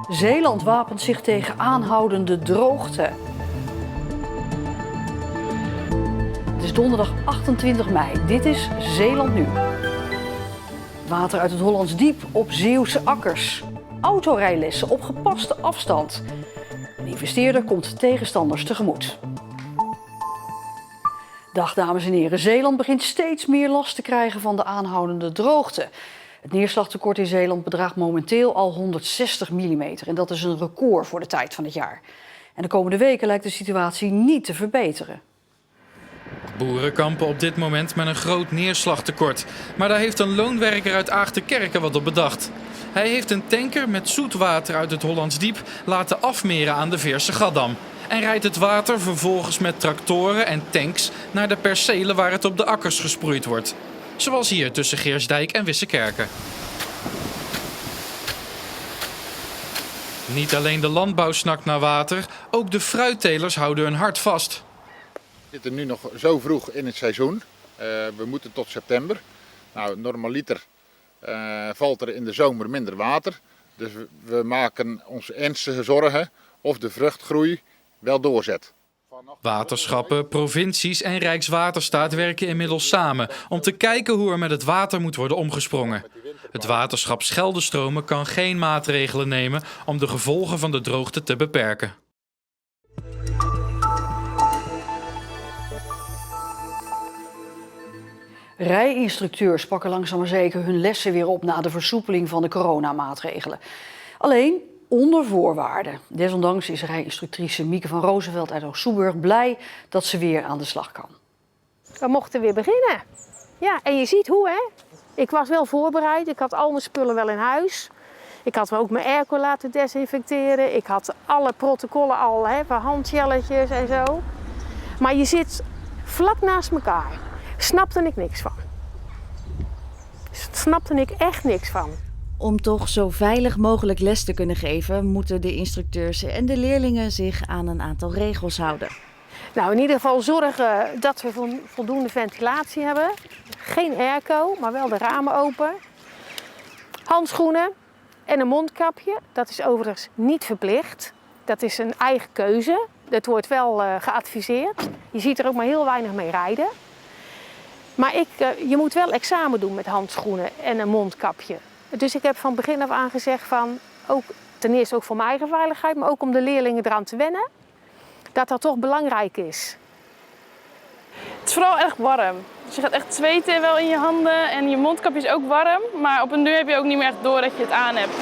Zeeland wapent zich tegen aanhoudende droogte. Het is donderdag 28 mei. Dit is Zeeland Nu. Water uit het Hollands Diep op Zeeuwse akkers. Autorijlessen op gepaste afstand. Een investeerder komt tegenstanders tegemoet. Dag dames en heren, Zeeland begint steeds meer last te krijgen van de aanhoudende droogte. Het neerslagtekort in Zeeland bedraagt momenteel al 160 mm en dat is een record voor de tijd van het jaar. En de komende weken lijkt de situatie niet te verbeteren. Boeren kampen op dit moment met een groot neerslagtekort. Maar daar heeft een loonwerker uit Aagtenkerken wat op bedacht. Hij heeft een tanker met zoet water uit het Hollands Diep laten afmeren aan de Veerse Gaddam. En rijdt het water vervolgens met tractoren en tanks naar de percelen waar het op de akkers gesproeid wordt. Zoals hier tussen Geersdijk en Wissekerken. Niet alleen de landbouw snakt naar water, ook de fruittelers houden hun hart vast. We zitten nu nog zo vroeg in het seizoen. We moeten tot september. Nou, normaliter valt er in de zomer minder water. Dus we maken ons ernstige zorgen of de vruchtgroei wel doorzet. Waterschappen, provincies en Rijkswaterstaat werken inmiddels samen om te kijken hoe er met het water moet worden omgesprongen. Het waterschap Scheldestromen kan geen maatregelen nemen om de gevolgen van de droogte te beperken. Rijinstructeurs pakken langzaam maar zeker hun lessen weer op na de versoepeling van de coronamaatregelen. Alleen onder voorwaarden. Desondanks is rijinstructrice Mieke van Roosevelt uit Oost-Soeburg blij dat ze weer aan de slag kan. We mochten weer beginnen. Ja, en je ziet hoe, hè? Ik was wel voorbereid. Ik had al mijn spullen wel in huis. Ik had ook mijn airco laten desinfecteren. Ik had alle protocollen al, hè, van handjelletjes en zo. Maar je zit vlak naast elkaar. Snapte ik niks van. Snapte ik echt niks van. Om toch zo veilig mogelijk les te kunnen geven, moeten de instructeurs en de leerlingen zich aan een aantal regels houden. Nou, in ieder geval zorgen dat we voldoende ventilatie hebben. Geen airco, maar wel de ramen open. Handschoenen en een mondkapje. Dat is overigens niet verplicht. Dat is een eigen keuze. Dat wordt wel geadviseerd. Je ziet er ook maar heel weinig mee rijden. Maar je moet wel examen doen met handschoenen en een mondkapje. Dus ik heb van begin af aan gezegd van, ook, ten eerste ook voor mijn eigen veiligheid, maar ook om de leerlingen eraan te wennen, dat toch belangrijk is. Het is vooral echt warm. Dus je gaat echt zweten wel in je handen en je mondkapje is ook warm. Maar op een duur heb je ook niet meer echt door dat je het aan hebt.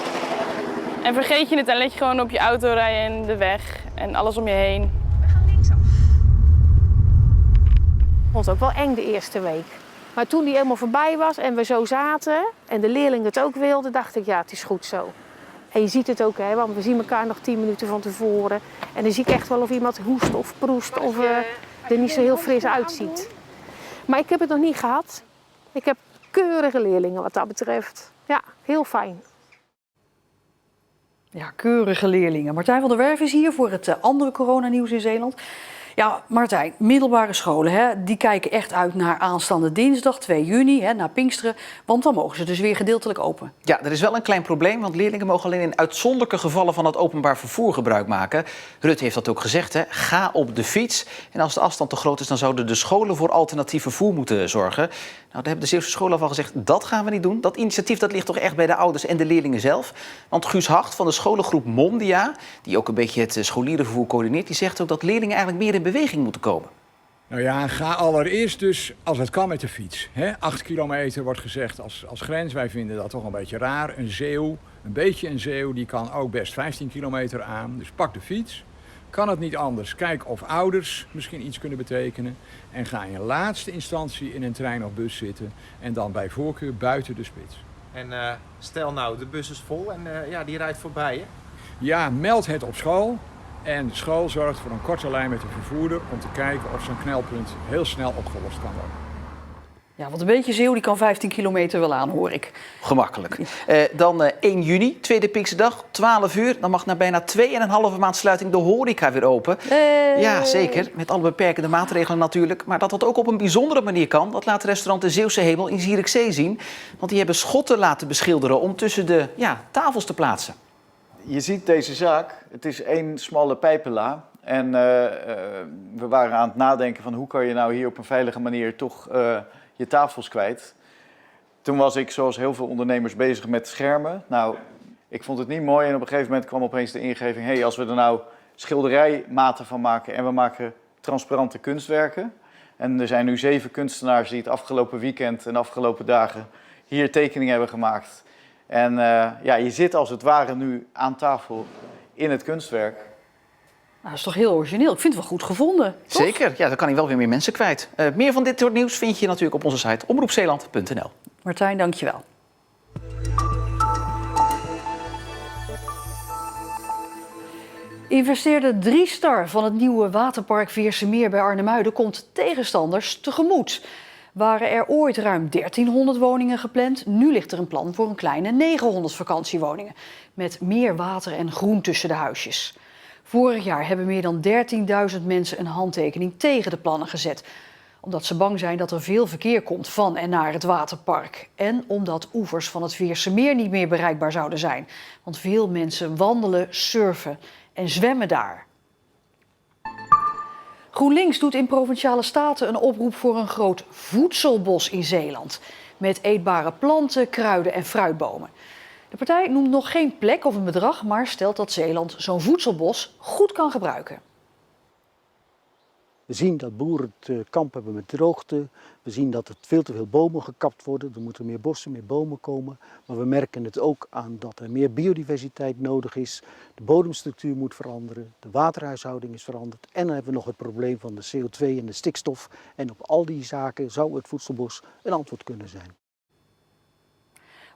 En vergeet je het, dan let je gewoon op je auto rijden en de weg en alles om je heen. We gaan linksaf. Vond het ook wel eng de eerste week. Maar toen die helemaal voorbij was en we zo zaten en de leerlingen het ook wilden, dacht ik, ja, het is goed zo. En je ziet het ook, hè, want we zien elkaar nog 10 minuten van tevoren. En dan zie ik echt wel of iemand hoest of proest of er niet zo heel fris uitziet. Maar ik heb het nog niet gehad. Ik heb keurige leerlingen wat dat betreft. Ja, heel fijn. Ja, keurige leerlingen. Martijn van der Werf is hier voor het andere coronanieuws in Zeeland. Ja, Martijn, middelbare scholen, hè, die kijken echt uit naar aanstaande dinsdag 2 juni, hè, naar Pinksteren. Want dan mogen ze dus weer gedeeltelijk open. Ja, er is wel een klein probleem, want leerlingen mogen alleen in uitzonderlijke gevallen van het openbaar vervoer gebruik maken. Rutte heeft dat ook gezegd, hè. Ga op de fiets. En als de afstand te groot is, dan zouden de scholen voor alternatief vervoer moeten zorgen. Nou, daar hebben de Zeeuwse scholen al gezegd, dat gaan we niet doen. Dat initiatief dat ligt toch echt bij de ouders en de leerlingen zelf. Want Guus Hacht van de scholengroep Mondia, die ook een beetje het scholierenvervoer coördineert, die zegt ook dat leerlingen eigenlijk meer in beweging moeten komen. Nou ja, ga allereerst dus, als het kan, met de fiets. 8 kilometer wordt gezegd als grens. Wij vinden dat toch een beetje raar. Een beetje een Zeeuw, die kan ook best 15 kilometer aan. Dus pak de fiets. Kan het niet anders, kijk of ouders misschien iets kunnen betekenen. En ga in laatste instantie in een trein of bus zitten. En dan bij voorkeur buiten de spits. En stel nou, de bus is vol en die rijdt voorbij, hè? Ja, meld het op school. En de school zorgt voor een korte lijn met de vervoerder om te kijken of zo'n knelpunt heel snel opgelost kan worden. Ja, want een beetje Zeeuw, die kan 15 kilometer wel aan, hoor ik. Gemakkelijk. Dan 1 juni, tweede Pinksterdag, 12 uur. Dan mag na bijna 2,5 maand sluiting de horeca weer open. Ja, zeker. Met alle beperkende maatregelen natuurlijk. Maar dat dat ook op een bijzondere manier kan, dat laat restaurant De Zeeuwse Hemel in Zierikzee zien. Want die hebben schotten laten beschilderen om tussen de tafels te plaatsen. je ziet deze zaak, het is één smalle pijpenla. En we waren aan het nadenken van hoe kan je nou hier op een veilige manier toch je tafels kwijt. Toen was ik, zoals heel veel ondernemers, bezig met schermen. Nou, ik vond het niet mooi en op een gegeven moment kwam opeens de ingeving... hey, als we er nou schilderijmaten van maken en we maken transparante kunstwerken... en er zijn nu 7 kunstenaars die het afgelopen weekend en de afgelopen dagen hier tekeningen hebben gemaakt... En ja, je zit als het ware nu aan tafel in het kunstwerk. Nou, dat is toch heel origineel. Ik vind het wel goed gevonden. Toch? Zeker, ja, dan kan hij wel weer meer mensen kwijt. Meer van dit soort nieuws vind je natuurlijk op onze site omroepzeeland.nl. Martijn, dank je wel. Investeerder 3-star van het nieuwe waterpark Veersemeer bij Arnhemuiden komt tegenstanders tegemoet. Waren er ooit ruim 1300 woningen gepland, nu ligt er een plan voor een kleine 900 vakantiewoningen. Met meer water en groen tussen de huisjes. Vorig jaar hebben meer dan 13.000 mensen een handtekening tegen de plannen gezet. Omdat ze bang zijn dat er veel verkeer komt van en naar het waterpark. En omdat oevers van het Veersemeer niet meer bereikbaar zouden zijn. Want veel mensen wandelen, surfen en zwemmen daar. GroenLinks doet in Provinciale Staten een oproep voor een groot voedselbos in Zeeland. Met eetbare planten, kruiden en fruitbomen. De partij noemt nog geen plek of een bedrag, maar stelt dat Zeeland zo'n voedselbos goed kan gebruiken. We zien dat boeren het kamp hebben met droogte. We zien dat er veel te veel bomen gekapt worden. Er moeten meer bossen, meer bomen komen. Maar we merken het ook aan dat er meer biodiversiteit nodig is. De bodemstructuur moet veranderen. De waterhuishouding is veranderd. En dan hebben we nog het probleem van de CO2 en de stikstof. En op al die zaken zou het voedselbos een antwoord kunnen zijn.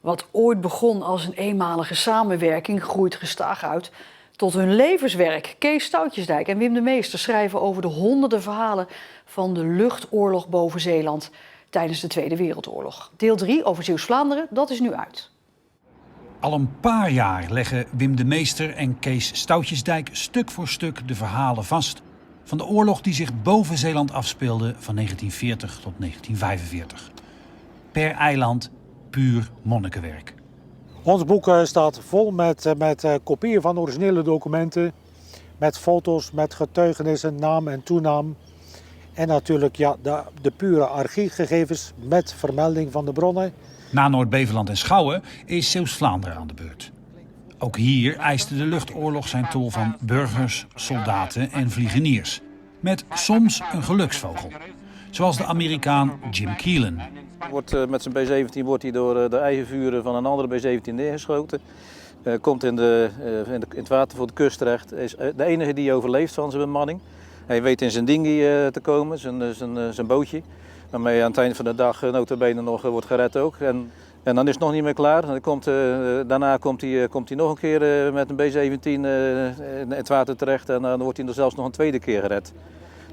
Wat ooit begon als een eenmalige samenwerking groeit gestaag uit tot hun levenswerk. Kees Stoutjesdijk en Wim de Meester schrijven over de honderden verhalen van de luchtoorlog boven Zeeland tijdens de Tweede Wereldoorlog. Deel 3 over Zeeuws-Vlaanderen, dat is nu uit. Al een paar jaar leggen Wim de Meester en Kees Stoutjesdijk stuk voor stuk de verhalen vast van de oorlog die zich boven Zeeland afspeelde van 1940 tot 1945. Per eiland puur monnikenwerk. Ons boek staat vol met kopieën van originele documenten, met foto's, met getuigenissen, naam en toenaam. En natuurlijk ja, de pure archiefgegevens met vermelding van de bronnen. Na Noord-Beveland en Schouwen is Zeeuws-Vlaanderen aan de beurt. Ook hier eiste de luchtoorlog zijn tol van burgers, soldaten en vliegeniers. Met soms een geluksvogel. Zoals de Amerikaan Jim Keelan. Met zijn B-17 wordt hij door de eigen vuren van een andere B-17 neergeschoten. Komt in het water voor de kust terecht. Is de enige die overleeft van zijn bemanning. Hij weet in zijn dinghy te komen, zijn bootje. Waarmee hij aan het eind van de dag nota bene nog wordt gered ook. En dan is het nog niet meer klaar. Daarna komt hij nog een keer met een B-17 in het water terecht. En dan wordt hij er zelfs nog een tweede keer gered.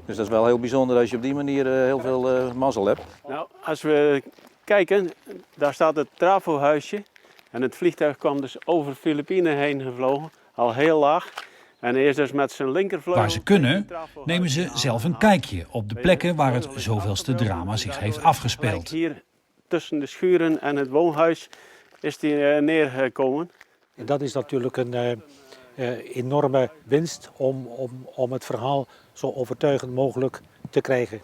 Dus dat is wel heel bijzonder als je op die manier heel veel mazzel hebt. Nou, als we kijken, daar staat het trafohuisje. En het vliegtuig kwam dus over Filipijnen heen gevlogen, al heel laag. En eerst dus met zijn linkervleugel... Waar ze kunnen, nemen ze zelf een kijkje op de plekken waar het zoveelste drama zich heeft afgespeeld. Hier tussen de schuren en het woonhuis is hij neergekomen. En dat is natuurlijk een enorme winst om het verhaal zo overtuigend mogelijk te krijgen.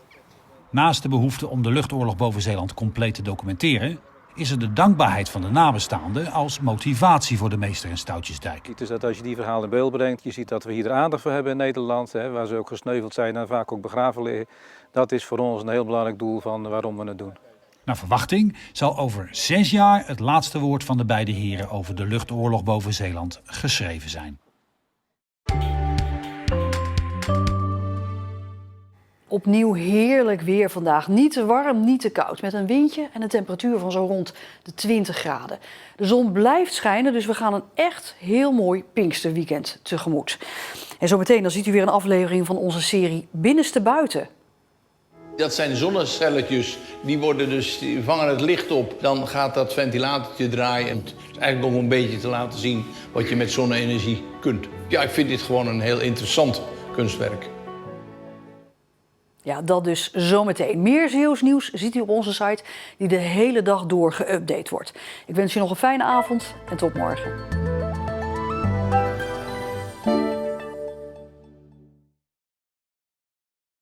Naast de behoefte om de luchtoorlog boven Zeeland compleet te documenteren, is er de dankbaarheid van de nabestaanden als motivatie voor de Meester en Stoutjesdijk. Dus dat als je die verhalen in beeld brengt, je ziet dat we hier er aandacht voor hebben in Nederland, waar ze ook gesneuveld zijn en vaak ook begraven liggen. Dat is voor ons een heel belangrijk doel van waarom we het doen. Naar verwachting zal over 6 jaar het laatste woord van de beide heren over de luchtoorlog boven Zeeland geschreven zijn. Opnieuw heerlijk weer vandaag. Niet te warm, niet te koud. Met een windje en een temperatuur van zo rond de 20 graden. De zon blijft schijnen, dus we gaan een echt heel mooi Pinksterweekend tegemoet. En zometeen dan ziet u weer een aflevering van onze serie Binnenste Buiten. Dat zijn zonnecelletjes, die vangen het licht op. Dan gaat dat ventilatortje draaien. Het is eigenlijk om een beetje te laten zien wat je met zonne-energie kunt. Ja, ik vind dit gewoon een heel interessant kunstwerk. Ja, dat dus zometeen. Meer Zeeuws nieuws ziet u op onze site die de hele dag door geüpdate wordt. Ik wens u nog een fijne avond en tot morgen.